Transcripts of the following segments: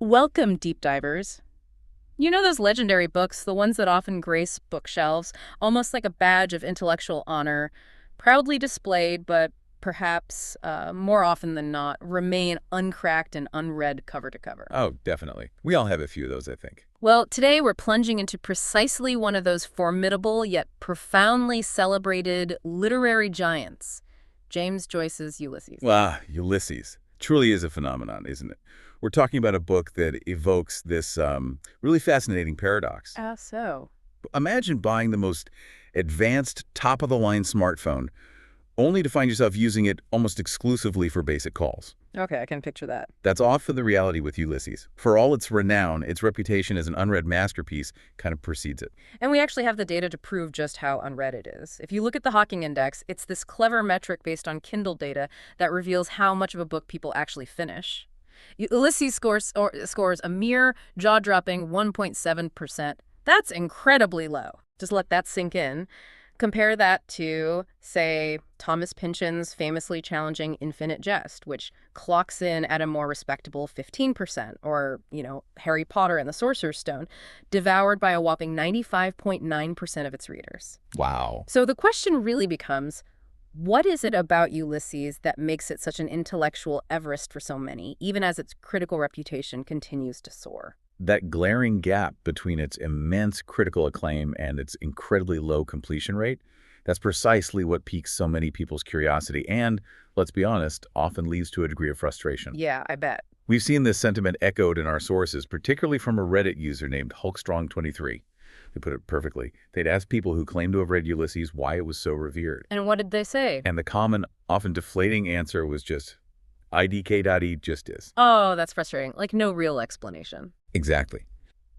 Welcome, deep divers. You know those legendary books, the ones that often grace bookshelves, almost like a badge of intellectual honor, proudly displayed, but perhaps more often than not, remain uncracked and unread cover to cover. Oh, definitely. We all have a few of those, I think. Well, today we're plunging into precisely one of those formidable yet profoundly celebrated literary giants, James Joyce's Ulysses. Ulysses. Truly is a phenomenon, isn't it? We're talking about a book that evokes this really fascinating paradox. How so? Imagine buying the most advanced, top-of-the-line smartphone, only to find yourself using it almost exclusively for basic calls. Okay, I can picture that. That's often the reality with Ulysses. For all its renown, its reputation as an unread masterpiece kind of precedes it. And we actually have the data to prove just how unread it is. If you look at the Hawking Index, it's this clever metric based on Kindle data that reveals how much of a book people actually finish. Ulysses scores a mere jaw-dropping 1.7%. That's incredibly low. Just let that sink in. Compare that to, say, Thomas Pynchon's famously challenging Infinite Jest, which clocks in at a more respectable 15%, or, Harry Potter and the Sorcerer's Stone, devoured by a whopping 95.9% of its readers. Wow. So the question really becomes, what is it about Ulysses that makes it such an intellectual Everest for so many, even as its critical reputation continues to soar? That glaring gap between its immense critical acclaim and its incredibly low completion rate, that's precisely what piques so many people's curiosity and, let's be honest, often leads to a degree of frustration. Yeah, I bet. We've seen this sentiment echoed in our sources, particularly from a Reddit user named Hulkstrong23. They put it perfectly. They'd asked people who claimed to have read Ulysses why it was so revered. And what did they say? And the common, often deflating answer was just, idk.e just is. Oh, that's frustrating. Like no real explanation. Exactly.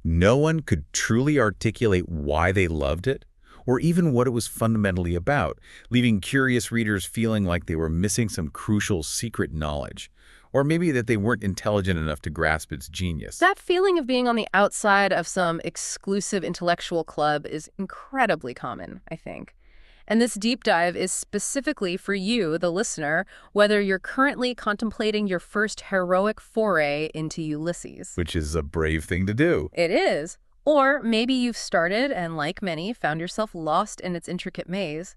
No one could truly articulate why they loved it, or even what it was fundamentally about, leaving curious readers feeling like they were missing some crucial secret knowledge, or maybe that they weren't intelligent enough to grasp its genius. That feeling of being on the outside of some exclusive intellectual club is incredibly common, I think. And this deep dive is specifically for you, the listener, whether you're currently contemplating your first heroic foray into Ulysses. Which is a brave thing to do. It is. Or maybe you've started and, like many, found yourself lost in its intricate maze.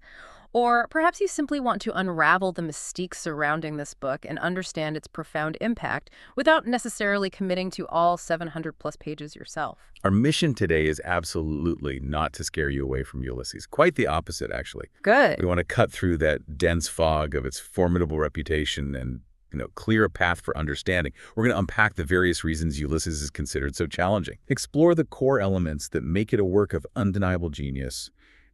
Or perhaps you simply want to unravel the mystique surrounding this book and understand its profound impact without necessarily committing to all 700-plus pages yourself. Our mission today is absolutely not to scare you away from Ulysses. Quite the opposite, actually. Good. We want to cut through that dense fog of its formidable reputation and clear a path for understanding. We're going to unpack the various reasons Ulysses is considered so challenging, explore the core elements that make it a work of undeniable genius,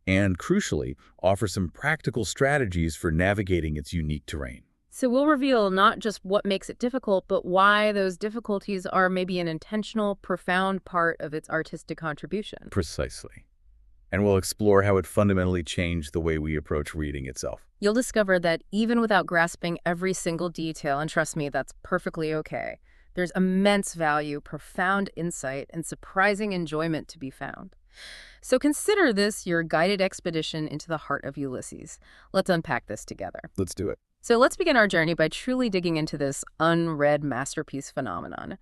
and, crucially, offer some practical strategies for navigating its unique terrain. So we'll reveal not just what makes it difficult, but why those difficulties are maybe an intentional, profound part of its artistic contribution. Precisely. And we'll explore how it fundamentally changed the way we approach reading itself. You'll discover that even without grasping every single detail, and trust me, that's perfectly okay, there's immense value, profound insight, and surprising enjoyment to be found. So consider this your guided expedition into the heart of Ulysses. Let's unpack this together. Let's do it. So let's begin our journey by truly digging into this unread masterpiece phenomenon.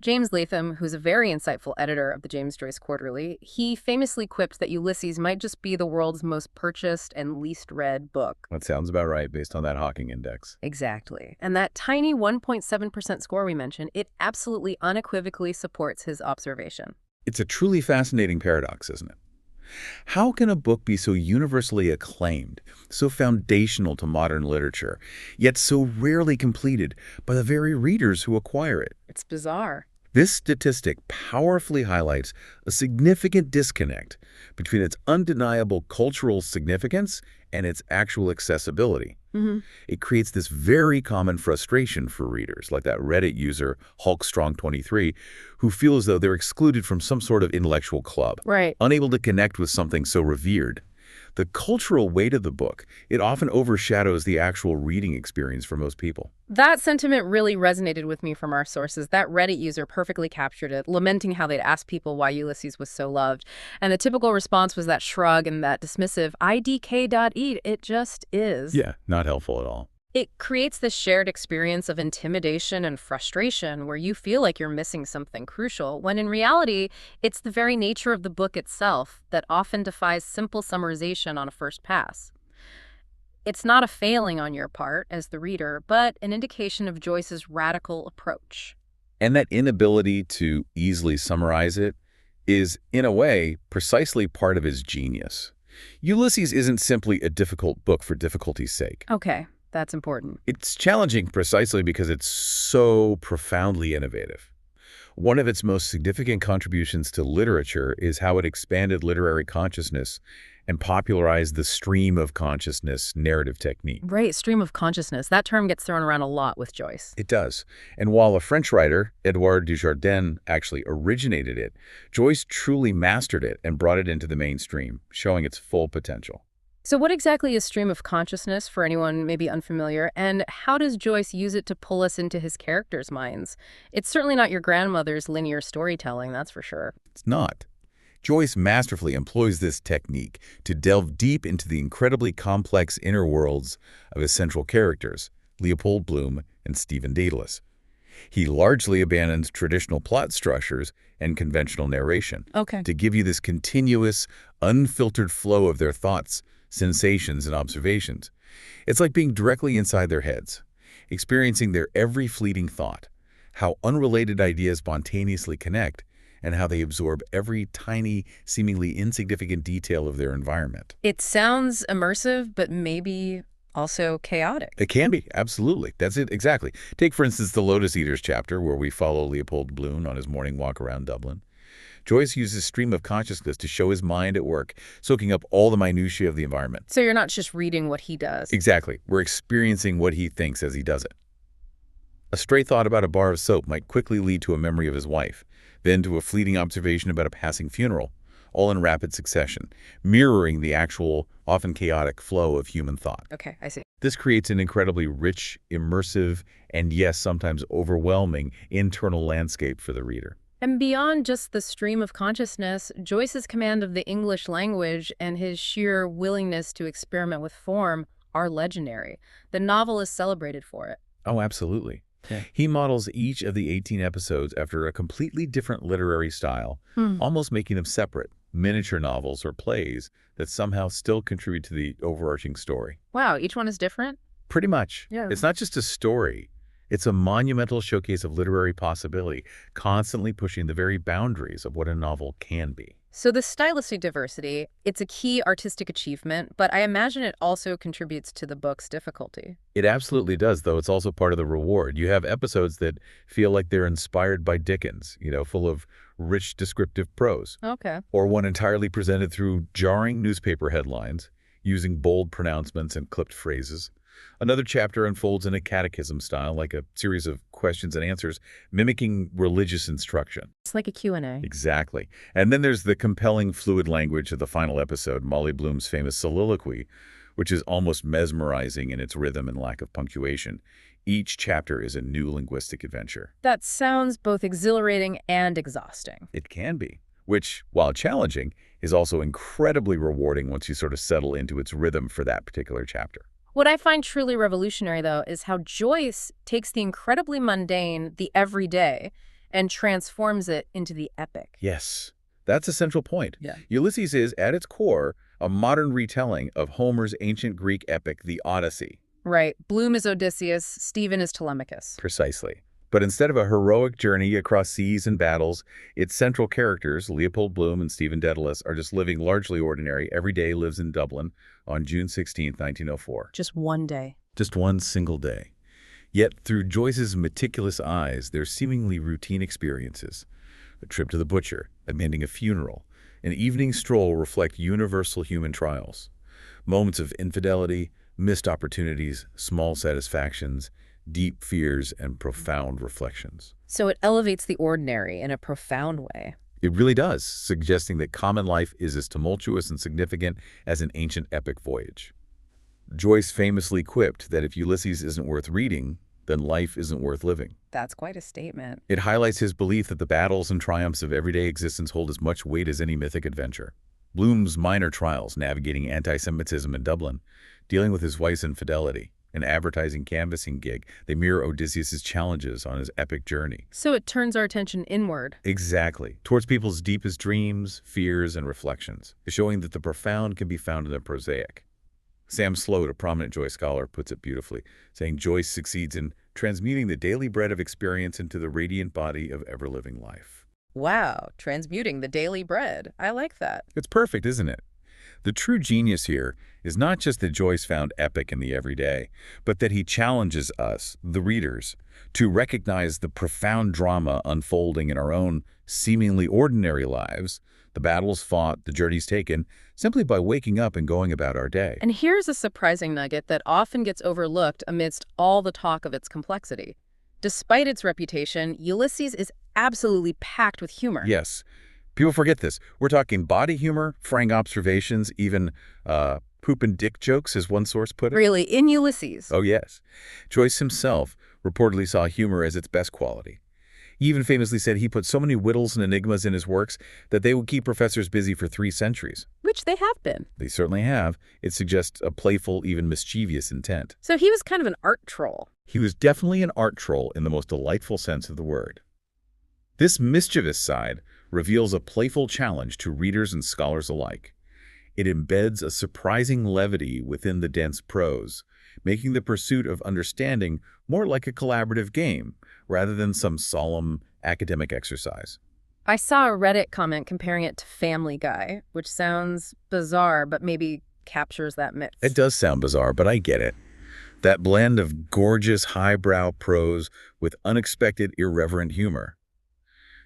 James Latham, who's a very insightful editor of the James Joyce Quarterly, he famously quipped that Ulysses might just be the world's most purchased and least read book. That sounds about right based on that Hawking Index. Exactly. And that tiny 1.7% score we mentioned, it absolutely unequivocally supports his observation. It's a truly fascinating paradox, isn't it? How can a book be so universally acclaimed, so foundational to modern literature, yet so rarely completed by the very readers who acquire it? It's bizarre. This statistic powerfully highlights a significant disconnect between its undeniable cultural significance and its actual accessibility. It creates this very common frustration for readers, like that Reddit user, Hulkstrong23, who feel as though they're excluded from some sort of intellectual club, Right. unable to connect with something so revered. The cultural weight of the book, it often overshadows the actual reading experience for most people. That sentiment really resonated with me from our sources. That Reddit user perfectly captured it, lamenting how they'd asked people why Ulysses was so loved. And the typical response was that shrug and that dismissive, idk.e, it just is. Yeah, not helpful at all. It creates this shared experience of intimidation and frustration where you feel like you're missing something crucial, when in reality, it's the very nature of the book itself that often defies simple summarization on a first pass. It's not a failing on your part as the reader, but an indication of Joyce's radical approach. And that inability to easily summarize it is, in a way, precisely part of his genius. Ulysses isn't simply a difficult book for difficulty's sake. Okay, that's important. It's challenging precisely because it's so profoundly innovative. One of its most significant contributions to literature is how it expanded literary consciousness and popularized the stream of consciousness narrative technique. Right, stream of consciousness. That term gets thrown around a lot with Joyce. It does. And while a French writer, Edouard Dujardin, actually originated it, Joyce truly mastered it and brought it into the mainstream, showing its full potential. So what exactly is stream of consciousness for anyone maybe unfamiliar, and how does Joyce use it to pull us into his characters' minds? It's certainly not your grandmother's linear storytelling, that's for sure. It's not. Joyce masterfully employs this technique to delve deep into the incredibly complex inner worlds of his central characters, Leopold Bloom and Stephen Dedalus. He largely abandons traditional plot structures and conventional narration to give you this continuous, unfiltered flow of their thoughts, sensations, and observations. It's like being directly inside their heads, experiencing their every fleeting thought, how unrelated ideas spontaneously connect, and how they absorb every tiny, seemingly insignificant detail of their environment. It sounds immersive, but maybe also chaotic. It can be, absolutely. That's it, exactly. Take, for instance, the Lotus Eaters chapter, where we follow Leopold Bloom on his morning walk around Dublin. Joyce uses stream of consciousness to show his mind at work, soaking up all the minutiae of the environment. So you're not just reading what he does. Exactly. We're experiencing what he thinks as he does it. A stray thought about a bar of soap might quickly lead to a memory of his wife, then to a fleeting observation about a passing funeral, all in rapid succession, mirroring the actual, often chaotic flow of human thought. Okay, I see. This creates an incredibly rich, immersive, and yes, sometimes overwhelming internal landscape for the reader. And beyond just the stream of consciousness, Joyce's command of the English language and his sheer willingness to experiment with form are legendary. The novel is celebrated for it. Oh, absolutely. Yeah. He models each of the 18 episodes after a completely different literary style, almost making them separate, miniature novels or plays that somehow still contribute to the overarching story. Wow, each one is different? Pretty much. Yeah. It's not just a story. It's a monumental showcase of literary possibility, constantly pushing the very boundaries of what a novel can be. So the stylistic diversity, it's a key artistic achievement, but I imagine it also contributes to the book's difficulty. It absolutely does, though. It's also part of the reward. You have episodes that feel like they're inspired by Dickens, full of rich descriptive prose. Okay. Or one entirely presented through jarring newspaper headlines, using bold pronouncements and clipped phrases. Another chapter unfolds in a catechism style, like a series of questions and answers, mimicking religious instruction. It's like a Q&A. Exactly. And then there's the compelling, fluid language of the final episode, Molly Bloom's famous soliloquy, which is almost mesmerizing in its rhythm and lack of punctuation. Each chapter is a new linguistic adventure. That sounds both exhilarating and exhausting. It can be, which, while challenging, is also incredibly rewarding once you sort of settle into its rhythm for that particular chapter. What I find truly revolutionary, though, is how Joyce takes the incredibly mundane, the everyday, and transforms it into the epic. Yes, that's a central point. Yeah. Ulysses is, at its core, a modern retelling of Homer's ancient Greek epic, the Odyssey. Right. Bloom is Odysseus, Stephen is Telemachus. Precisely. But instead of a heroic journey across seas and battles, its central characters, Leopold Bloom and Stephen Dedalus, are just living largely ordinary, everyday lives in Dublin on June 16, 1904. Just one day. Just one single day. Yet, through Joyce's meticulous eyes, their seemingly routine experiences, a trip to the butcher, attending a funeral, an evening stroll reflect universal human trials. Moments of infidelity, missed opportunities, small satisfactions, deep fears, and profound reflections. So it elevates the ordinary in a profound way. It really does, suggesting that common life is as tumultuous and significant as an ancient epic voyage. Joyce famously quipped that if Ulysses isn't worth reading, then life isn't worth living. That's quite a statement. It highlights his belief that the battles and triumphs of everyday existence hold as much weight as any mythic adventure. Bloom's minor trials navigating anti-Semitism in Dublin, dealing with his wife's infidelity, an advertising canvassing gig. They mirror Odysseus' challenges on his epic journey. So it turns our attention inward. Exactly, towards people's deepest dreams, fears, and reflections, showing that the profound can be found in the prosaic. Sam Sloat, a prominent Joyce scholar, puts it beautifully, saying Joyce succeeds in transmuting the daily bread of experience into the radiant body of ever-living life. Wow, transmuting the daily bread. I like that. It's perfect, isn't it? The true genius here is not just that Joyce found epic in the everyday, but that he challenges us, the readers, to recognize the profound drama unfolding in our own seemingly ordinary lives, the battles fought, the journeys taken, simply by waking up and going about our day. And here's a surprising nugget that often gets overlooked amidst all the talk of its complexity. Despite its reputation, Ulysses is absolutely packed with humor. Yes. People forget this. We're talking body humor, frank observations, even poop and dick jokes, as one source put it. Really, in Ulysses. Oh, yes. Joyce himself reportedly saw humor as its best quality. He even famously said he put so many riddles and enigmas in his works that they would keep professors busy for 3 centuries. Which they have been. They certainly have. It suggests a playful, even mischievous intent. So he was kind of an art troll. He was definitely an art troll in the most delightful sense of the word. This mischievous side reveals a playful challenge to readers and scholars alike. It embeds a surprising levity within the dense prose, making the pursuit of understanding more like a collaborative game rather than some solemn academic exercise. I saw a Reddit comment comparing it to Family Guy, which sounds bizarre, but maybe captures that myth. It does sound bizarre, but I get it. That blend of gorgeous highbrow prose with unexpected irreverent humor.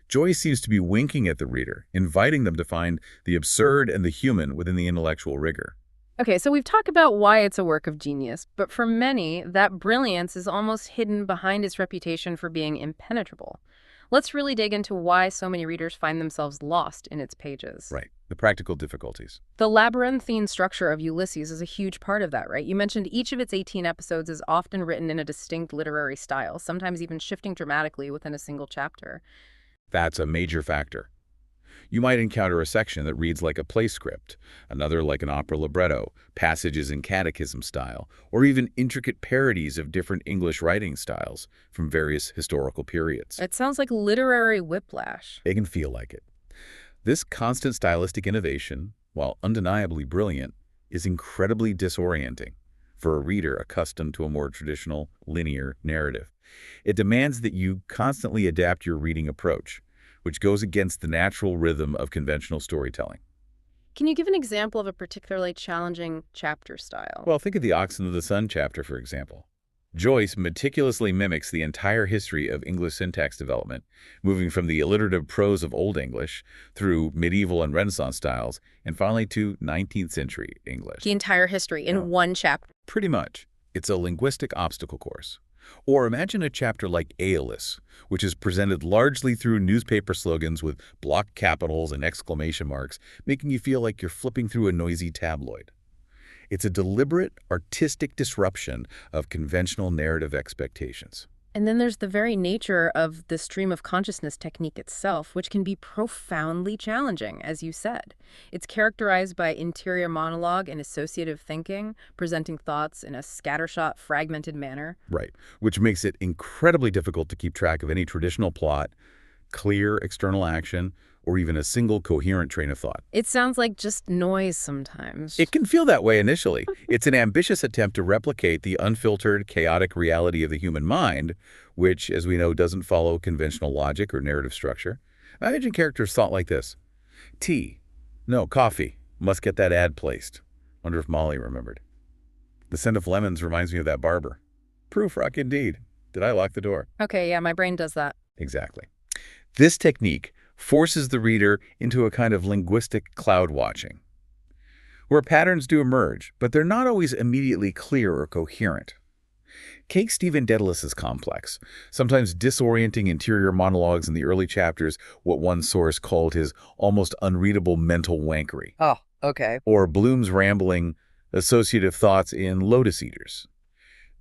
Joyce seems to be winking at the reader, inviting them to find the absurd and the human within the intellectual rigor. Okay, so we've talked about why it's a work of genius, but for many, that brilliance is almost hidden behind its reputation for being impenetrable. Let's really dig into why so many readers find themselves lost in its pages. Right, the practical difficulties. The labyrinthine structure of Ulysses is a huge part of that, right? You mentioned each of its 18 episodes is often written in a distinct literary style, sometimes even shifting dramatically within a single chapter. That's a major factor. You might encounter a section that reads like a play script, another like an opera libretto, passages in catechism style, or even intricate parodies of different English writing styles from various historical periods. It sounds like literary whiplash. It can feel like it. This constant stylistic innovation, while undeniably brilliant, is incredibly disorienting for a reader accustomed to a more traditional, linear narrative. It demands that you constantly adapt your reading approach, which goes against the natural rhythm of conventional storytelling. Can you give an example of a particularly challenging chapter style? Well, think of the Oxen of the Sun chapter, for example. Joyce meticulously mimics the entire history of English syntax development, moving from the alliterative prose of Old English through medieval and Renaissance styles, and finally to 19th century English. The entire history in one chapter. Pretty much. It's a linguistic obstacle course. Or imagine a chapter like Aeolus, which is presented largely through newspaper slogans with block capitals and exclamation marks, making you feel like you're flipping through a noisy tabloid. It's a deliberate, artistic disruption of conventional narrative expectations. And then there's the very nature of the stream of consciousness technique itself, which can be profoundly challenging, as you said. It's characterized by interior monologue and associative thinking, presenting thoughts in a scattershot, fragmented manner. Right, which makes it incredibly difficult to keep track of any traditional plot, clear external action, or even a single coherent train of thought. It sounds like just noise sometimes. It can feel that way initially. It's an ambitious attempt to replicate the unfiltered, chaotic reality of the human mind, which, as we know, doesn't follow conventional logic or narrative structure. Imagine characters thought like this. Tea. No, coffee. Must get that ad placed. Wonder if Molly remembered. The scent of lemons reminds me of that barber. Proof rock indeed. Did I lock the door? Okay, yeah, my brain does that. Exactly. This technique forces the reader into a kind of linguistic cloud watching, where patterns do emerge, but they're not always immediately clear or coherent. Take Stephen Dedalus' complex, sometimes disorienting interior monologues in the early chapters, what one source called his almost unreadable mental wankery. Oh, okay. Or Bloom's rambling associative thoughts in Lotus Eaters.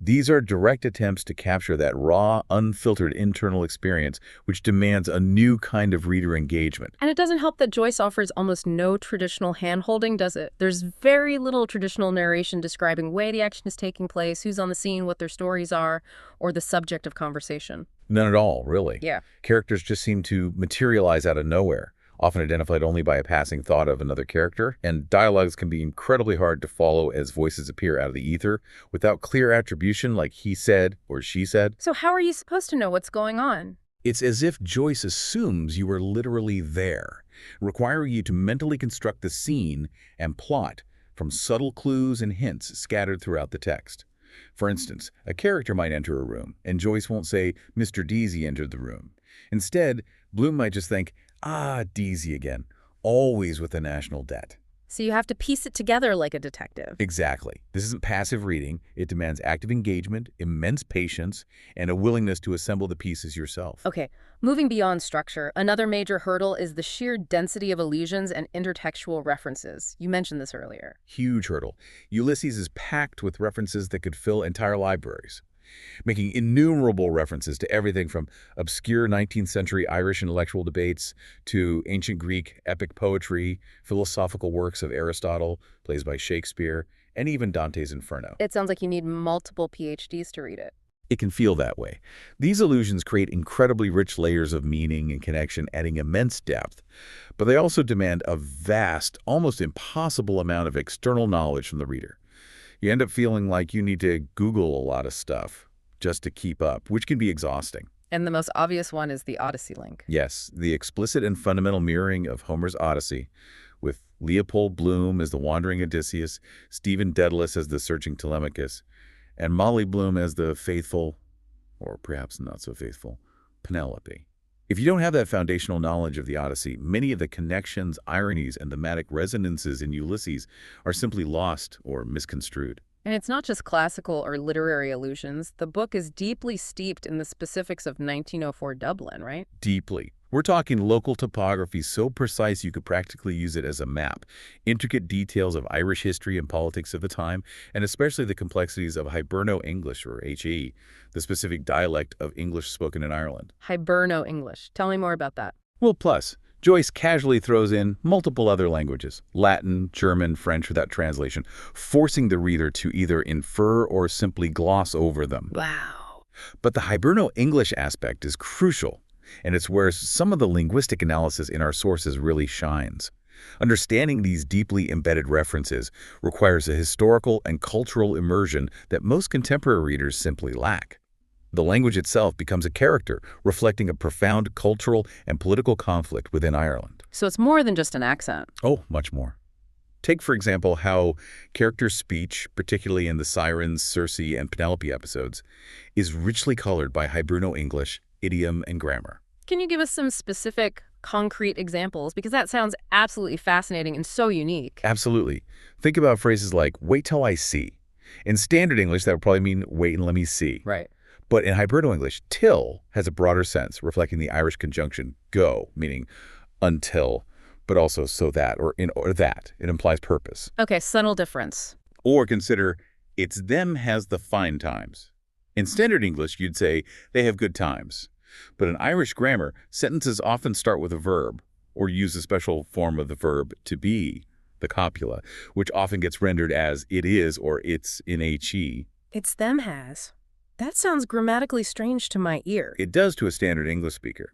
These are direct attempts to capture that raw, unfiltered internal experience, which demands a new kind of reader engagement. And it doesn't help that Joyce offers almost no traditional hand-holding, does it? There's very little traditional narration describing where the action is taking place, who's on the scene, what their stories are, or the subject of conversation. None at all, really. Yeah. Characters just seem to materialize out of nowhere, often identified only by a passing thought of another character, and dialogues can be incredibly hard to follow as voices appear out of the ether without clear attribution like he said or she said. So how are you supposed to know what's going on? It's as if Joyce assumes you are literally there, requiring you to mentally construct the scene and plot from subtle clues and hints scattered throughout the text. For instance, a character might enter a room, and Joyce won't say, "Mr. Deasy entered the room." Instead, Bloom might just think, "Ah, Deasy again, always with the national debt." So you have to piece it together like a detective. Exactly. This isn't passive reading. It demands active engagement, immense patience, and a willingness to assemble the pieces yourself. Okay, moving beyond structure, another major hurdle is the sheer density of allusions and intertextual references. You mentioned this earlier. Huge hurdle. Ulysses is packed with references that could fill entire libraries, making innumerable references to everything from obscure 19th century Irish intellectual debates to ancient Greek epic poetry, philosophical works of Aristotle, plays by Shakespeare, and even Dante's Inferno. It sounds like you need multiple PhDs to read it. It can feel that way. These allusions create incredibly rich layers of meaning and connection, adding immense depth, but they also demand a vast, almost impossible amount of external knowledge from the reader. You end up feeling like you need to Google a lot of stuff just to keep up, which can be exhausting. And the most obvious one is the Odyssey link. Yes, the explicit and fundamental mirroring of Homer's Odyssey, with Leopold Bloom as the wandering Odysseus, Stephen Dedalus as the searching Telemachus, and Molly Bloom as the faithful, or perhaps not so faithful, Penelope. If you don't have that foundational knowledge of the Odyssey, many of the connections, ironies, and thematic resonances in Ulysses are simply lost or misconstrued. And it's not just classical or literary allusions. The book is deeply steeped in the specifics of 1904 Dublin, right? Deeply. We're talking local topography so precise you could practically use it as a map, intricate details of Irish history and politics of the time, and especially the complexities of Hiberno-English, or HE, the specific dialect of English spoken in Ireland. Hiberno-English. Tell me more about that. Well, plus, Joyce casually throws in multiple other languages, Latin, German, French without translation, forcing the reader to either infer or simply gloss over them. Wow. But the Hiberno-English aspect is crucial, and it's where some of the linguistic analysis in our sources really shines. Understanding these deeply embedded references requires a historical and cultural immersion that most contemporary readers simply lack. The language itself becomes a character, reflecting a profound cultural and political conflict within Ireland. So it's more than just an accent. Oh, much more. Take, for example, how character speech, particularly in the Sirens, Circe, and Penelope episodes, is richly colored by Hiberno-English, idiom, and grammar. Can you give us some specific, concrete examples? Because that sounds absolutely fascinating and so unique. Absolutely. Think about phrases like, "wait till I see." In standard English, that would probably mean, "wait and let me see." Right. But in Hiberno-English, till has a broader sense, reflecting the Irish conjunction go, meaning until, but also so that, or in or that. It implies purpose. Okay, subtle difference. Or consider, "it's them has the fine times." In standard English, you'd say, "they have good times." But in Irish grammar, sentences often start with a verb, or use a special form of the verb to be, the copula, which often gets rendered as "it is" or "it's" in HE. It's them has. That sounds grammatically strange to my ear. It does to a standard English speaker.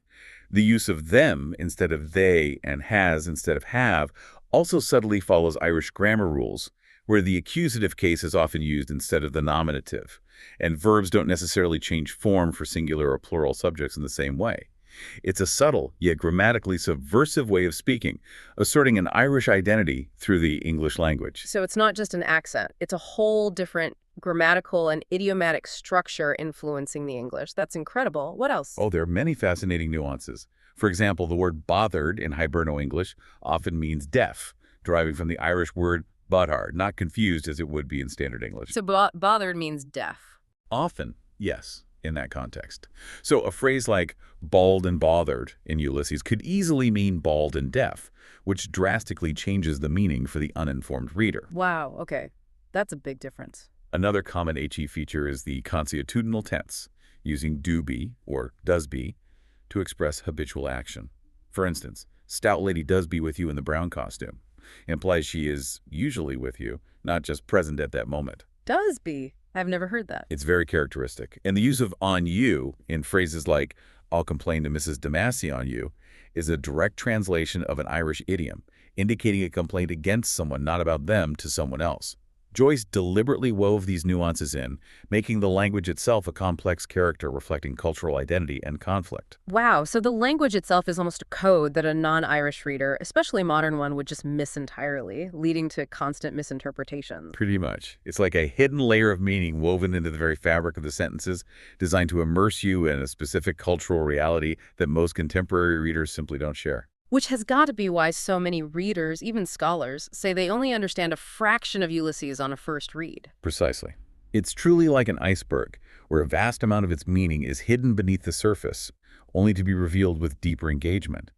The use of them instead of they and has instead of have also subtly follows Irish grammar rules, where the accusative case is often used instead of the nominative, and verbs don't necessarily change form for singular or plural subjects in the same way. It's a subtle, yet grammatically subversive way of speaking, asserting an Irish identity through the English language. So it's not just an accent. It's a whole different grammatical and idiomatic structure influencing the English. That's incredible. What else? Oh, there are many fascinating nuances. For example, the word bothered in Hiberno-English often means deaf, deriving from the Irish word bodhar, not confused as it would be in standard English. So bothered means deaf. Often, yes, in that context. So a phrase like bald and bothered in Ulysses could easily mean bald and deaf, which drastically changes the meaning for the uninformed reader. Wow, okay. That's a big difference. Another common HE feature is the consociatudinal tense, using do be or does be to express habitual action. For instance, stout lady does be with you in the brown costume implies she is usually with you, not just present at that moment. Does be. I've never heard that. It's very characteristic. And the use of on you in phrases like, I'll complain to Mrs. Demassey on you, is a direct translation of an Irish idiom, indicating a complaint against someone, not about them, to someone else. Joyce deliberately wove these nuances in, making the language itself a complex character reflecting cultural identity and conflict. Wow, so the language itself is almost a code that a non-Irish reader, especially a modern one, would just miss entirely, leading to constant misinterpretations. Pretty much. It's like a hidden layer of meaning woven into the very fabric of the sentences, designed to immerse you in a specific cultural reality that most contemporary readers simply don't share. Which has got to be why so many readers, even scholars, say they only understand a fraction of Ulysses on a first read. Precisely. It's truly like an iceberg, where a vast amount of its meaning is hidden beneath the surface, only to be revealed with deeper engagement.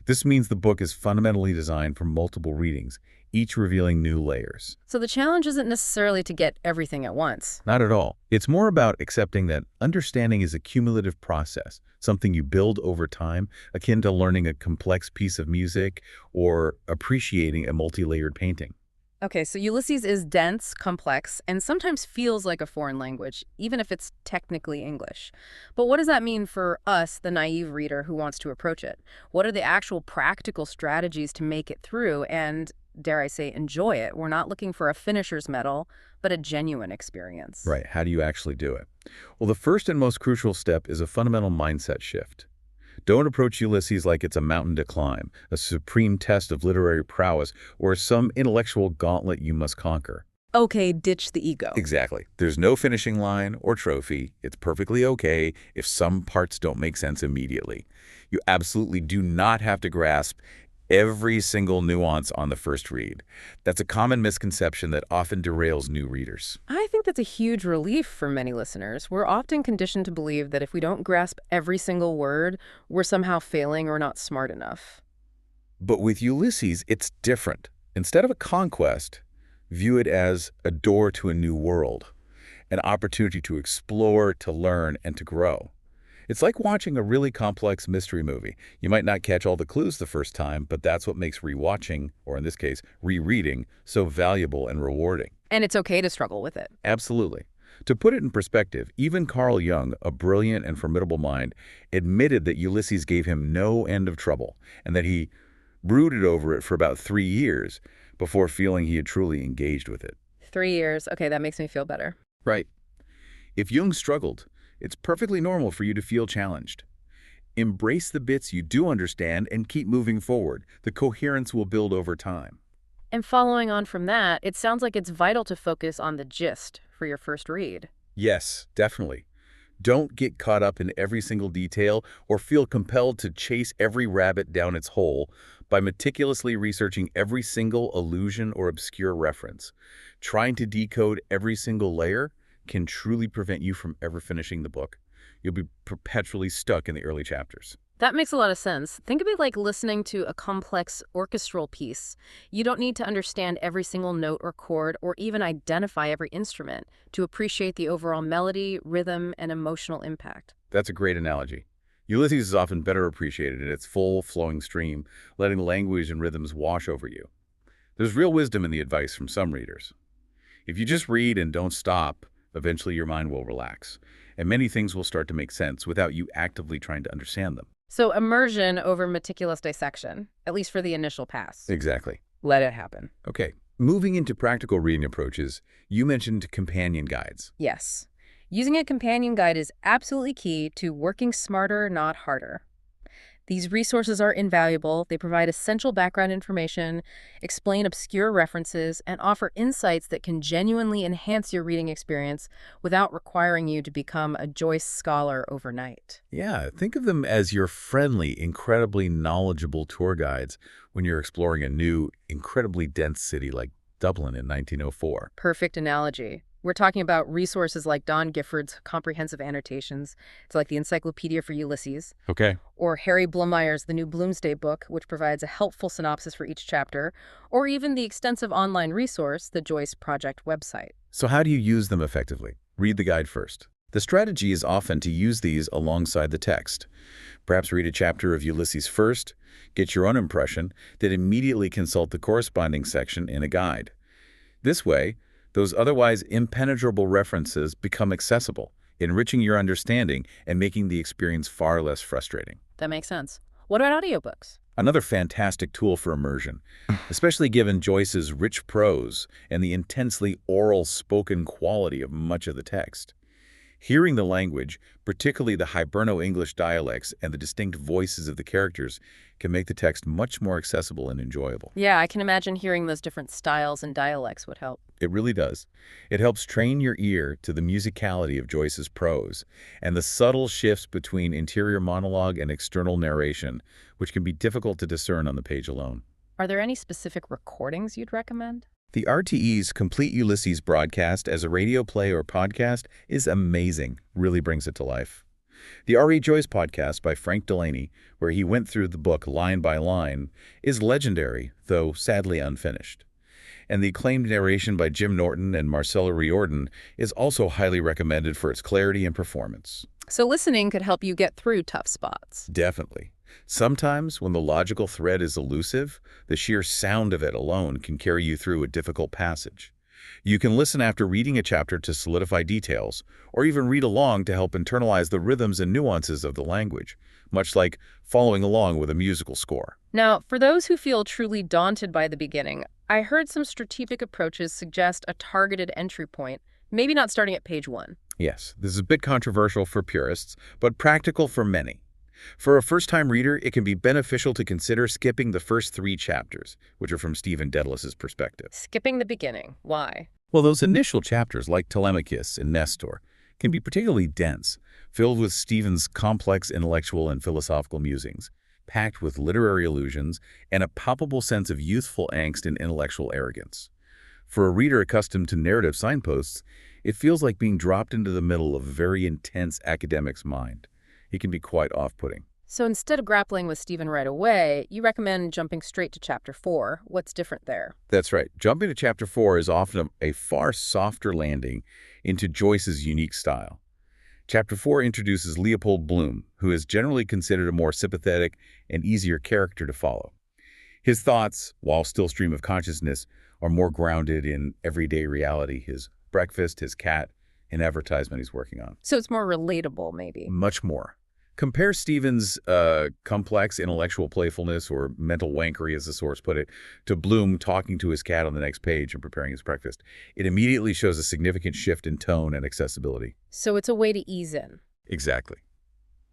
This means the book is fundamentally designed for multiple readings, each revealing new layers. So the challenge isn't necessarily to get everything at once. Not at all. It's more about accepting that understanding is a cumulative process, something you build over time, akin to learning a complex piece of music or appreciating a multi-layered painting. Okay, so Ulysses is dense, complex, and sometimes feels like a foreign language, even if it's technically English. But what does that mean for us, the naive reader who wants to approach it? What are the actual practical strategies to make it through and, dare I say, enjoy it? We're not looking for a finisher's medal, but a genuine experience. Right. How do you actually do it? Well, the first and most crucial step is a fundamental mindset shift. Don't approach Ulysses like it's a mountain to climb, a supreme test of literary prowess, or some intellectual gauntlet you must conquer. Okay, ditch the ego. Exactly. There's no finishing line or trophy. It's perfectly okay if some parts don't make sense immediately. You absolutely do not have to grasp every single nuance on the first read. That's a common misconception that often derails new readers. I think that's a huge relief for many listeners. We're often conditioned to believe that if we don't grasp every single word, we're somehow failing or not smart enough. But with Ulysses, it's different. Instead of a conquest, view it as a door to a new world, an opportunity to explore, to learn, and to grow. It's like watching a really complex mystery movie. You might not catch all the clues the first time, but that's what makes rewatching, or in this case, rereading, so valuable and rewarding. And it's okay to struggle with it. Absolutely. To put it in perspective, even Carl Jung, a brilliant and formidable mind, admitted that Ulysses gave him no end of trouble, and that he brooded over it for about 3 years before feeling he had truly engaged with it. 3 years. Okay, that makes me feel better. Right. If Jung struggled, it's perfectly normal for you to feel challenged. Embrace the bits you do understand and keep moving forward. The coherence will build over time. And following on from that, it sounds like it's vital to focus on the gist for your first read. Yes, definitely. Don't get caught up in every single detail or feel compelled to chase every rabbit down its hole by meticulously researching every single allusion or obscure reference. Trying to decode every single layer can truly prevent you from ever finishing the book. You'll be perpetually stuck in the early chapters. That makes a lot of sense. Think of it like listening to a complex orchestral piece. You don't need to understand every single note or chord or even identify every instrument to appreciate the overall melody, rhythm, and emotional impact. That's a great analogy. Ulysses is often better appreciated in its full, flowing stream, letting language and rhythms wash over you. There's real wisdom in the advice from some readers. If you just read and don't stop, eventually your mind will relax, and many things will start to make sense without you actively trying to understand them. So immersion over meticulous dissection, at least for the initial pass. Exactly. Let it happen. Okay, moving into practical reading approaches, you mentioned companion guides. Yes. Using a companion guide is absolutely key to working smarter, not harder. These resources are invaluable. They provide essential background information, explain obscure references, and offer insights that can genuinely enhance your reading experience without requiring you to become a Joyce scholar overnight. Yeah, think of them as your friendly, incredibly knowledgeable tour guides when you're exploring a new, incredibly dense city like Dublin in 1904. Perfect analogy. We're talking about resources like Don Gifford's comprehensive annotations. It's like the Encyclopedia for Ulysses. Okay. Or Harry Blumeyer's The New Bloomsday Book, which provides a helpful synopsis for each chapter. Or even the extensive online resource, the Joyce Project website. So how do you use them effectively? Read the guide first. The strategy is often to use these alongside the text. Perhaps read a chapter of Ulysses first, get your own impression, then immediately consult the corresponding section in a guide. This way, those otherwise impenetrable references become accessible, enriching your understanding and making the experience far less frustrating. That makes sense. What about audiobooks? Another fantastic tool for immersion, especially given Joyce's rich prose and the intensely oral spoken quality of much of the text. Hearing the language, particularly the Hiberno-English dialects and the distinct voices of the characters, can make the text much more accessible and enjoyable. Yeah, I can imagine hearing those different styles and dialects would help. It really does. It helps train your ear to the musicality of Joyce's prose and the subtle shifts between interior monologue and external narration, which can be difficult to discern on the page alone. Are there any specific recordings you'd recommend? The RTE's Complete Ulysses broadcast as a radio play or podcast is amazing, really brings it to life. The R.E. Joyce podcast by Frank Delaney, where he went through the book line by line, is legendary, though sadly unfinished. And the acclaimed narration by Jim Norton and Marcella Riordan is also highly recommended for its clarity and performance. So listening could help you get through tough spots. Definitely. Sometimes, when the logical thread is elusive, the sheer sound of it alone can carry you through a difficult passage. You can listen after reading a chapter to solidify details, or even read along to help internalize the rhythms and nuances of the language, much like following along with a musical score. Now, for those who feel truly daunted by the beginning, I heard some strategic approaches suggest a targeted entry point, maybe not starting at page 1. Yes, this is a bit controversial for purists, but practical for many. For a first-time reader, it can be beneficial to consider skipping the first 3 chapters, which are from Stephen Dedalus' perspective. Skipping the beginning. Why? Well, those initial chapters, like Telemachus and Nestor, can be particularly dense, filled with Stephen's complex intellectual and philosophical musings, packed with literary allusions, and a palpable sense of youthful angst and intellectual arrogance. For a reader accustomed to narrative signposts, it feels like being dropped into the middle of a very intense academic's mind. It can be quite off-putting. So instead of grappling with Stephen right away, you recommend jumping straight to chapter 4. What's different there? That's right. Jumping to chapter 4 is often a far softer landing into Joyce's unique style. Chapter 4 introduces Leopold Bloom, who is generally considered a more sympathetic and easier character to follow. His thoughts, while still stream of consciousness, are more grounded in everyday reality, his breakfast, his cat, an advertisement he's working on. So it's more relatable, maybe. Much more. Compare Stephen's complex intellectual playfulness, or mental wankery as the source put it, to Bloom talking to his cat on the next page and preparing his breakfast. It immediately shows a significant shift in tone and accessibility. So it's a way to ease in. Exactly.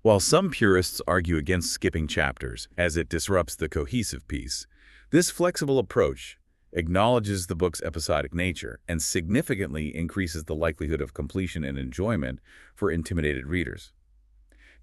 While some purists argue against skipping chapters, as it disrupts the cohesive piece, this flexible approach acknowledges the book's episodic nature and significantly increases the likelihood of completion and enjoyment for intimidated readers.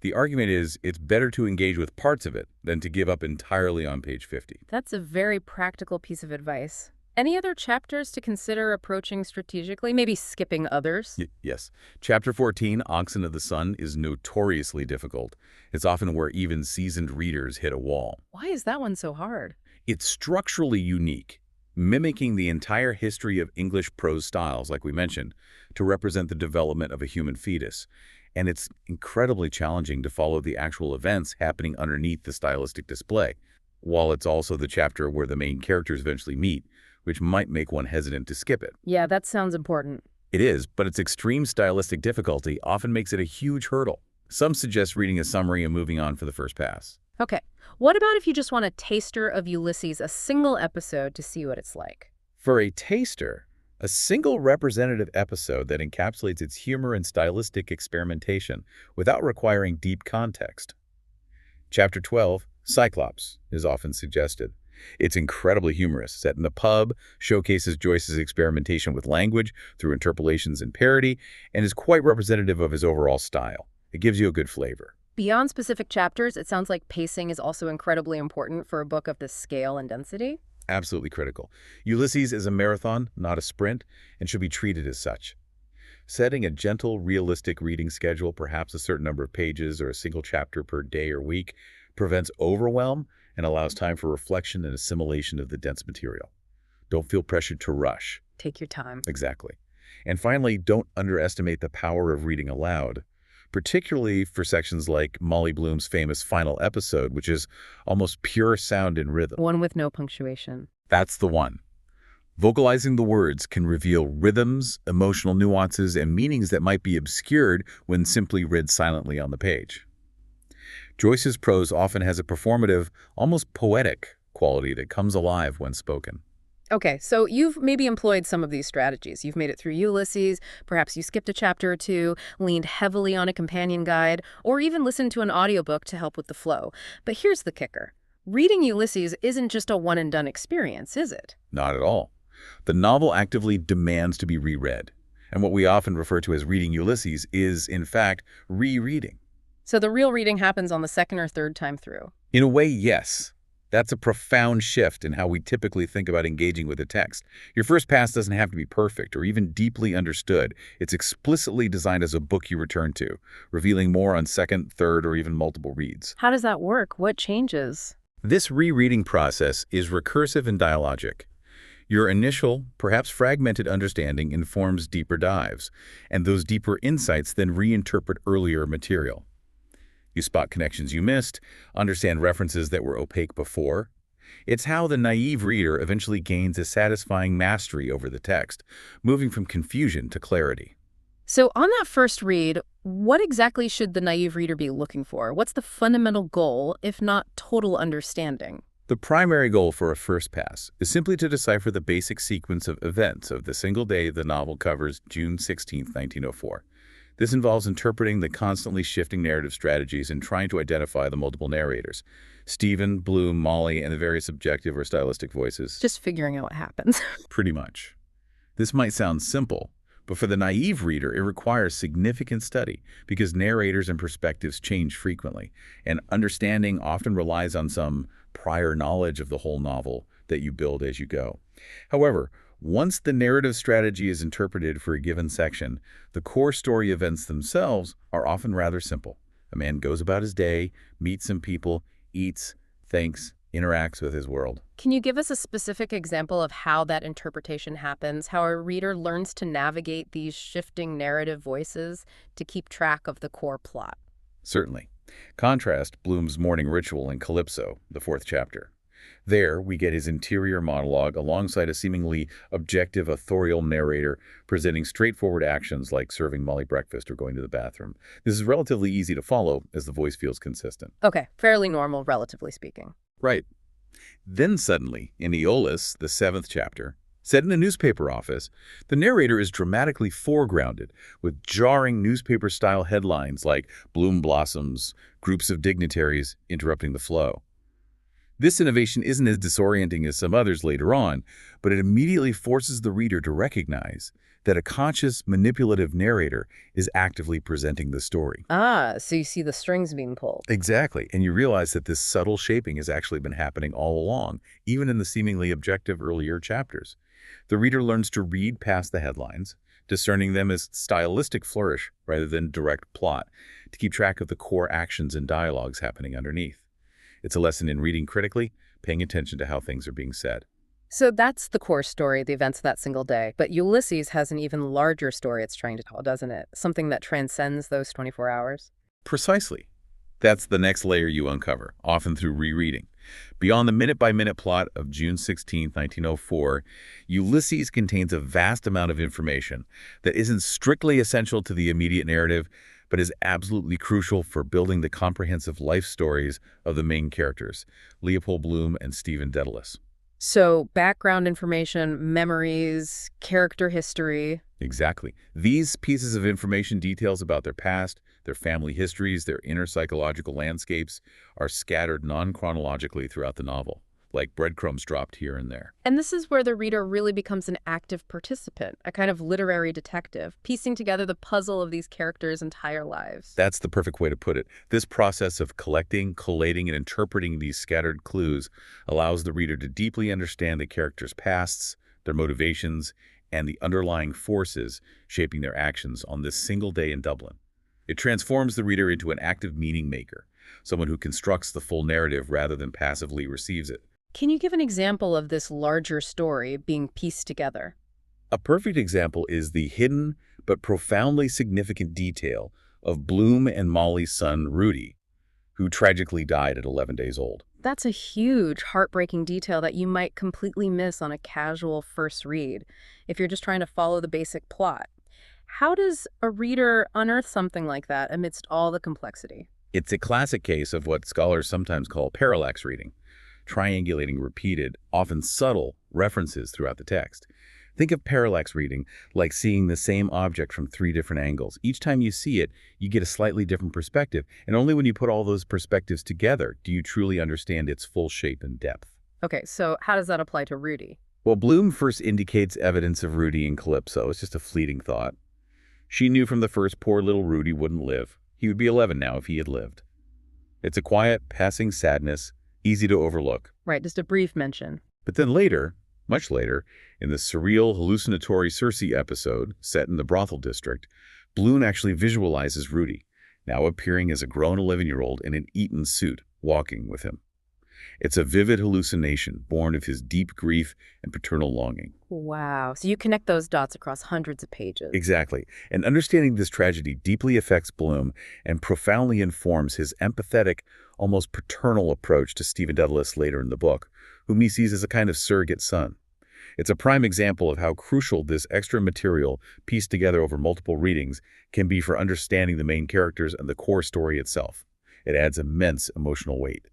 The argument is it's better to engage with parts of it than to give up entirely on page 50. That's a very practical piece of advice. Any other chapters to consider approaching strategically, maybe skipping others? Yes. Chapter 14, Oxen of the Sun, is notoriously difficult. It's often where even seasoned readers hit a wall. Why is that one so hard? It's structurally unique, mimicking the entire history of English prose styles, like we mentioned, to represent the development of a human fetus. And it's incredibly challenging to follow the actual events happening underneath the stylistic display, while it's also the chapter where the main characters eventually meet, which might make one hesitant to skip it. Yeah, that sounds important. It is, but its extreme stylistic difficulty often makes it a huge hurdle. Some suggest reading a summary and moving on for the first pass. Okay, what about if you just want a taster of Ulysses, a single episode to see what it's like? For a taster, a single representative episode that encapsulates its humor and stylistic experimentation without requiring deep context. Chapter 12, Cyclops, is often suggested. It's incredibly humorous, set in a pub, showcases Joyce's experimentation with language through interpolations and parody, and is quite representative of his overall style. It gives you a good flavor. Beyond specific chapters, it sounds like pacing is also incredibly important for a book of this scale and density. Absolutely critical. Ulysses is a marathon, not a sprint, and should be treated as such. Setting a gentle, realistic reading schedule, perhaps a certain number of pages or a single chapter per day or week, prevents overwhelm and allows time for reflection and assimilation of the dense material. Don't feel pressured to rush. Take your time. Exactly. And finally, don't underestimate the power of reading aloud, particularly for sections like Molly Bloom's famous final episode, which is almost pure sound and rhythm. One with no punctuation. That's the one. Vocalizing the words can reveal rhythms, emotional nuances, and meanings that might be obscured when simply read silently on the page. Joyce's prose often has a performative, almost poetic quality that comes alive when spoken. Okay, so you've maybe employed some of these strategies. You've made it through Ulysses, perhaps you skipped a chapter or two, leaned heavily on a companion guide, or even listened to an audiobook to help with the flow. But here's the kicker. Reading Ulysses isn't just a one-and-done experience, is it? Not at all. The novel actively demands to be reread, and what we often refer to as reading Ulysses is, in fact, rereading. So the real reading happens on the second or third time through. In a way, yes. That's a profound shift in how we typically think about engaging with a text. Your first pass doesn't have to be perfect or even deeply understood. It's explicitly designed as a book you return to, revealing more on second, third, or even multiple reads. How does that work? What changes? This rereading process is recursive and dialogic. Your initial, perhaps fragmented understanding informs deeper dives, and those deeper insights then reinterpret earlier material. You spot connections you missed, understand references that were opaque before. It's how the naive reader eventually gains a satisfying mastery over the text, moving from confusion to clarity. So on that first read, what exactly should the naive reader be looking for? What's the fundamental goal, if not total understanding? The primary goal for a first pass is simply to decipher the basic sequence of events of the single day the novel covers, June 16, 1904. This involves interpreting the constantly shifting narrative strategies and trying to identify the multiple narrators, Stephen, Bloom, Molly, and the various objective or stylistic voices. Just figuring out what happens. Pretty much. This might sound simple, but for the naive reader, it requires significant study because narrators and perspectives change frequently, and understanding often relies on some prior knowledge of the whole novel that you build as you go. However, once the narrative strategy is interpreted for a given section, the core story events themselves are often rather simple. A man goes about his day, meets some people, eats, thinks, interacts with his world. Can you give us a specific example of how that interpretation happens, how a reader learns to navigate these shifting narrative voices to keep track of the core plot? Certainly. Contrast Bloom's morning ritual in Calypso, the 4th chapter. There, we get his interior monologue alongside a seemingly objective, authorial narrator presenting straightforward actions like serving Molly breakfast or going to the bathroom. This is relatively easy to follow as the voice feels consistent. Okay, fairly normal, relatively speaking. Right. Then suddenly, in Ulysses, the 7th chapter, set in a newspaper office, the narrator is dramatically foregrounded with jarring newspaper-style headlines like "Bloom blossoms," "Groups of dignitaries," interrupting the flow. This innovation isn't as disorienting as some others later on, but it immediately forces the reader to recognize that a conscious, manipulative narrator is actively presenting the story. Ah, so you see the strings being pulled. Exactly, and you realize that this subtle shaping has actually been happening all along, even in the seemingly objective earlier chapters. The reader learns to read past the headlines, discerning them as stylistic flourish rather than direct plot, to keep track of the core actions and dialogues happening underneath. It's a lesson in reading critically, paying attention to how things are being said. So that's the core story, the events of that single day. But Ulysses has an even larger story it's trying to tell, doesn't it? Something that transcends those 24 hours. Precisely. That's the next layer you uncover, often through rereading. Beyond the minute-by-minute plot of June 16, 1904, Ulysses contains a vast amount of information that isn't strictly essential to the immediate narrative, but is absolutely crucial for building the comprehensive life stories of the main characters, Leopold Bloom and Stephen Dedalus. So background information, memories, character history. Exactly. These pieces of information, details about their past, their family histories, their inner psychological landscapes, are scattered non-chronologically throughout the novel, like breadcrumbs dropped here and there. And this is where the reader really becomes an active participant, a kind of literary detective, piecing together the puzzle of these characters' entire lives. That's the perfect way to put it. This process of collecting, collating, and interpreting these scattered clues allows the reader to deeply understand the characters' pasts, their motivations, and the underlying forces shaping their actions on this single day in Dublin. It transforms the reader into an active meaning maker, someone who constructs the full narrative rather than passively receives it. Can you give an example of this larger story being pieced together? A perfect example is the hidden but profoundly significant detail of Bloom and Molly's son, Rudy, who tragically died at 11 days old. That's a huge, heartbreaking detail that you might completely miss on a casual first read if you're just trying to follow the basic plot. How does a reader unearth something like that amidst all the complexity? It's a classic case of what scholars sometimes call parallax reading, triangulating repeated, often subtle, references throughout the text. Think of parallax reading like seeing the same object from three different angles. Each time you see it, you get a slightly different perspective, and only when you put all those perspectives together do you truly understand its full shape and depth. Okay, so how does that apply to Rudy? Well, Bloom first indicates evidence of Rudy and Calypso. It's just a fleeting thought. She knew from the first poor little Rudy wouldn't live. He would be 11 now if he had lived. It's a quiet, passing sadness, easy to overlook. Right, just a brief mention. But then later, much later, in the surreal, hallucinatory Circe episode set in the brothel district, Bloom actually visualizes Rudy, now appearing as a grown 11-year-old in an Eton suit, walking with him. It's a vivid hallucination born of his deep grief and paternal longing. Wow, so you connect those dots across hundreds of pages. Exactly. And understanding this tragedy deeply affects Bloom and profoundly informs his empathetic, almost paternal approach to Stephen Dedalus later in the book, whom he sees as a kind of surrogate son. It's a prime example of how crucial this extra material, pieced together over multiple readings, can be for understanding the main characters and the core story itself. It adds immense emotional weight.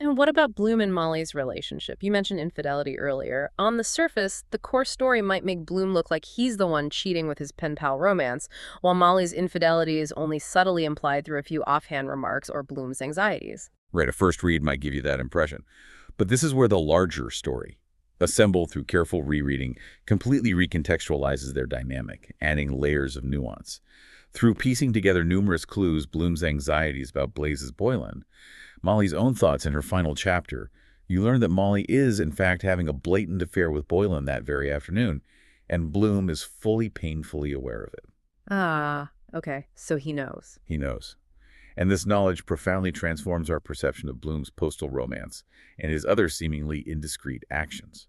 And what about Bloom and Molly's relationship? You mentioned infidelity earlier. On the surface, the core story might make Bloom look like he's the one cheating with his pen pal romance, while Molly's infidelity is only subtly implied through a few offhand remarks or Bloom's anxieties. Right, a first read might give you that impression. But this is where the larger story, assembled through careful rereading, completely recontextualizes their dynamic, adding layers of nuance. Through piecing together numerous clues, Bloom's anxieties about Blaze's Boylan, Molly's own thoughts in her final chapter, you learn that Molly is, in fact, having a blatant affair with Boylan that very afternoon, and Bloom is fully painfully aware of it. Ah, okay, so he knows. He knows. And this knowledge profoundly transforms our perception of Bloom's postal romance and his other seemingly indiscreet actions.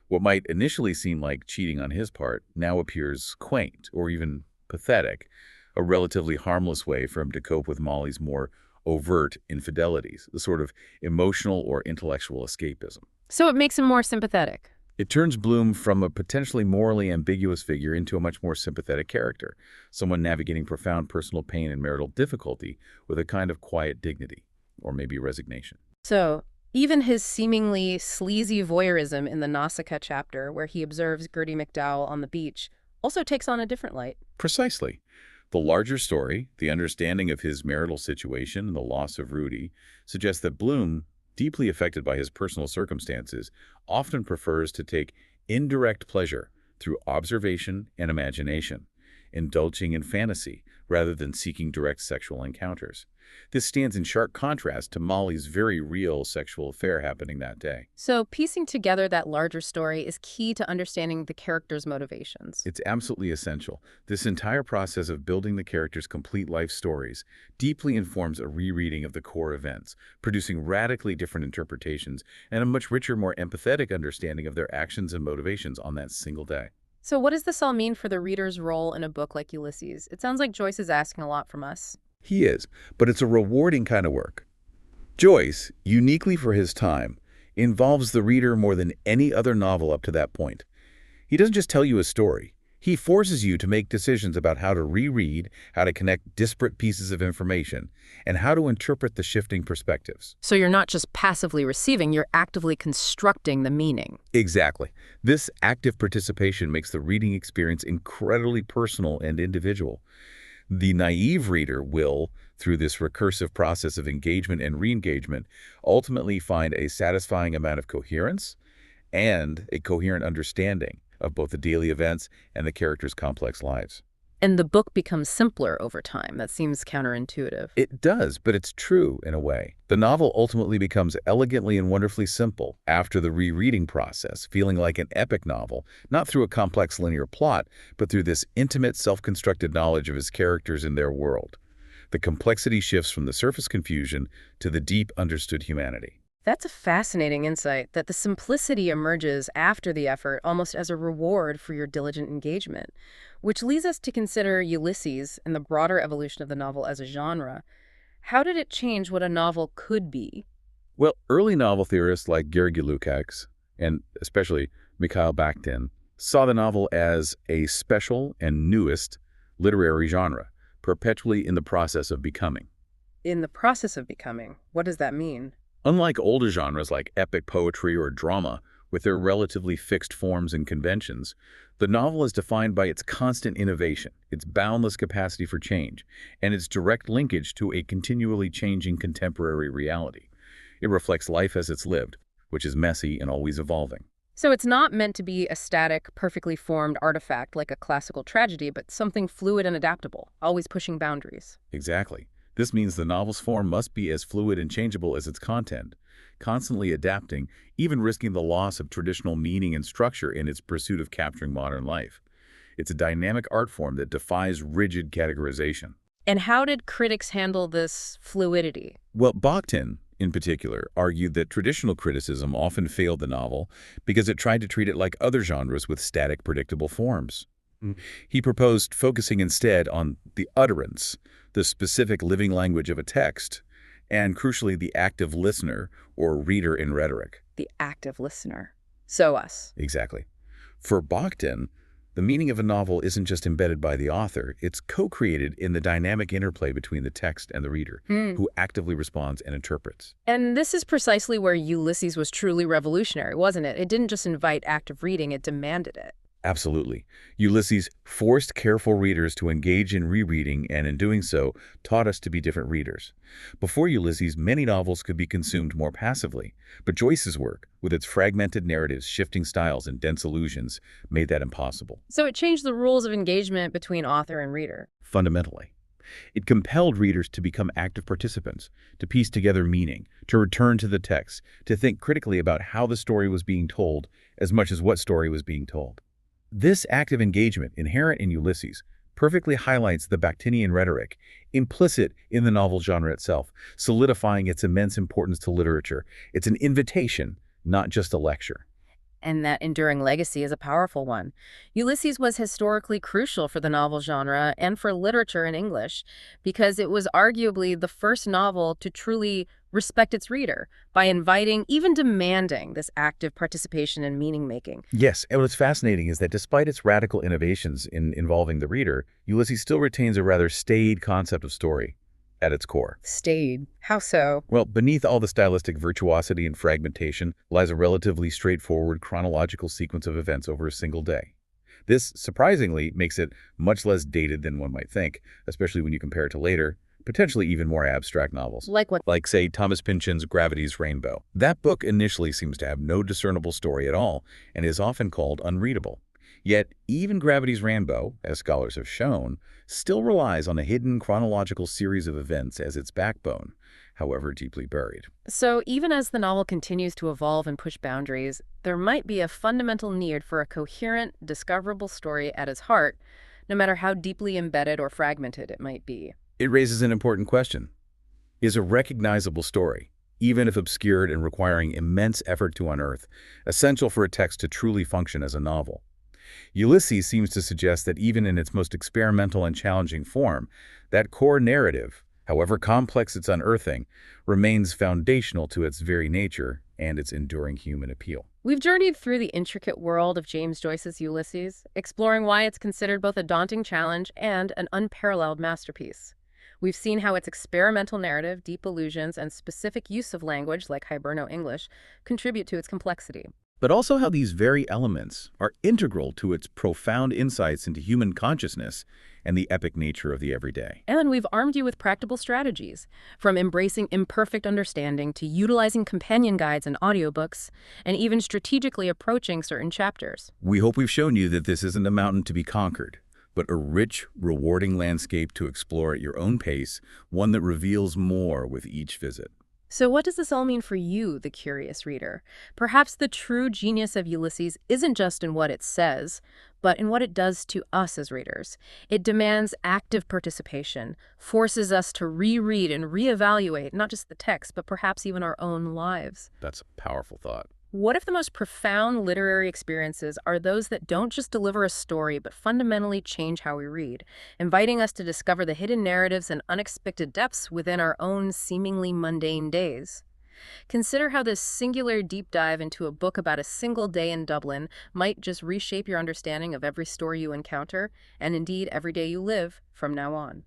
What might initially seem like cheating on his part now appears quaint or even pathetic, a relatively harmless way for him to cope with Molly's more overt infidelities, the sort of emotional or intellectual escapism. So it makes him more sympathetic. It turns Bloom from a potentially morally ambiguous figure into a much more sympathetic character, someone navigating profound personal pain and marital difficulty with a kind of quiet dignity, or maybe resignation. So even his seemingly sleazy voyeurism in the Nausicaa chapter, where he observes Gertie McDowell on the beach, also takes on a different light. Precisely. The larger story, the understanding of his marital situation and the loss of Rudy, suggests that Bloom, deeply affected by his personal circumstances, often prefers to take indirect pleasure through observation and imagination, indulging in fantasy rather than seeking direct sexual encounters. This stands in sharp contrast to Molly's very real sexual affair happening that day. So piecing together that larger story is key to understanding the character's motivations. It's absolutely essential. This entire process of building the character's complete life stories deeply informs a rereading of the core events, producing radically different interpretations and a much richer, more empathetic understanding of their actions and motivations on that single day. So what does this all mean for the reader's role in a book like Ulysses? It sounds like Joyce is asking a lot from us. He is, but it's a rewarding kind of work. Joyce, uniquely for his time, involves the reader more than any other novel up to that point. He doesn't just tell you a story. He forces you to make decisions about how to reread, how to connect disparate pieces of information, and how to interpret the shifting perspectives. So you're not just passively receiving, you're actively constructing the meaning. Exactly. This active participation makes the reading experience incredibly personal and individual. The naive reader will, through this recursive process of engagement and re-engagement, ultimately find a satisfying amount of coherence and a coherent understanding of both the daily events and the characters' complex lives. And the book becomes simpler over time. That seems counterintuitive. It does, but it's true in a way. The novel ultimately becomes elegantly and wonderfully simple after the rereading process, feeling like an epic novel, not through a complex linear plot, but through this intimate, self-constructed knowledge of his characters and their world. The complexity shifts from the surface confusion to the deep understood humanity. That's a fascinating insight that the simplicity emerges after the effort, almost as a reward for your diligent engagement, which leads us to consider Ulysses and the broader evolution of the novel as a genre. How did it change what a novel could be? Well, early novel theorists like Georgi Lukács, and especially Mikhail Bakhtin, saw the novel as a special and newest literary genre, perpetually in the process of becoming. In the process of becoming, what does that mean? Unlike older genres like epic poetry or drama, with their relatively fixed forms and conventions, the novel is defined by its constant innovation, its boundless capacity for change, and its direct linkage to a continually changing contemporary reality. It reflects life as it's lived, which is messy and always evolving. So it's not meant to be a static, perfectly formed artifact like a classical tragedy, but something fluid and adaptable, always pushing boundaries. Exactly. This means the novel's form must be as fluid and changeable as its content, constantly adapting, even risking the loss of traditional meaning and structure in its pursuit of capturing modern life. It's a dynamic art form that defies rigid categorization. And how did critics handle this fluidity? Well, Bakhtin, in particular, argued that traditional criticism often failed the novel because it tried to treat it like other genres with static, predictable forms. He proposed focusing instead on the utterance, the specific living language of a text, and crucially the active listener or reader in rhetoric. The active listener. So us. Exactly. For Bakhtin, the meaning of a novel isn't just embedded by the author, it's co-created in the dynamic interplay between the text and the reader, who actively responds and interprets. And this is precisely where Ulysses was truly revolutionary, wasn't it? It didn't just invite active reading, it demanded it. Absolutely. Ulysses forced careful readers to engage in rereading and in doing so taught us to be different readers. Before Ulysses, many novels could be consumed more passively, but Joyce's work, with its fragmented narratives, shifting styles, and dense allusions, made that impossible. So it changed the rules of engagement between author and reader. Fundamentally. It compelled readers to become active participants, to piece together meaning, to return to the text, to think critically about how the story was being told as much as what story was being told. This active engagement, inherent in Ulysses, perfectly highlights the Bakhtinian rhetoric, implicit in the novel genre itself, solidifying its immense importance to literature. It's an invitation, not just a lecture. And that enduring legacy is a powerful one. Ulysses was historically crucial for the novel genre and for literature in English because it was arguably the first novel to truly respect its reader by inviting, even demanding, this active participation in meaning-making. Yes, and what's fascinating is that despite its radical innovations in involving the reader, Ulysses still retains a rather staid concept of story at its core. Stayed. How so? Well, beneath all the stylistic virtuosity and fragmentation lies a relatively straightforward chronological sequence of events over a single day. This, surprisingly, makes it much less dated than one might think, especially when you compare it to later, potentially even more abstract novels. Like what? Like, say, Thomas Pynchon's Gravity's Rainbow. That book initially seems to have no discernible story at all and is often called unreadable. Yet, even Gravity's Rainbow, as scholars have shown, still relies on a hidden chronological series of events as its backbone, however deeply buried. So even as the novel continues to evolve and push boundaries, there might be a fundamental need for a coherent, discoverable story at its heart, no matter how deeply embedded or fragmented it might be. It raises an important question. Is a recognizable story, even if obscured and requiring immense effort to unearth, essential for a text to truly function as a novel? Ulysses seems to suggest that even in its most experimental and challenging form, that core narrative, however complex its unearthing, remains foundational to its very nature and its enduring human appeal. We've journeyed through the intricate world of James Joyce's Ulysses, exploring why it's considered both a daunting challenge and an unparalleled masterpiece. We've seen how its experimental narrative, deep allusions, and specific use of language like Hiberno-English contribute to its complexity. But also how these very elements are integral to its profound insights into human consciousness and the epic nature of the everyday. And we've armed you with practical strategies, from embracing imperfect understanding to utilizing companion guides and audiobooks, and even strategically approaching certain chapters. We hope we've shown you that this isn't a mountain to be conquered, but a rich, rewarding landscape to explore at your own pace, one that reveals more with each visit. So what does this all mean for you, the curious reader? Perhaps the true genius of Ulysses isn't just in what it says, but in what it does to us as readers. It demands active participation, forces us to reread and reevaluate not just the text, but perhaps even our own lives. That's a powerful thought. What if the most profound literary experiences are those that don't just deliver a story, but fundamentally change how we read, inviting us to discover the hidden narratives and unexpected depths within our own seemingly mundane days? Consider how this singular deep dive into a book about a single day in Dublin might just reshape your understanding of every story you encounter, and indeed every day you live from now on.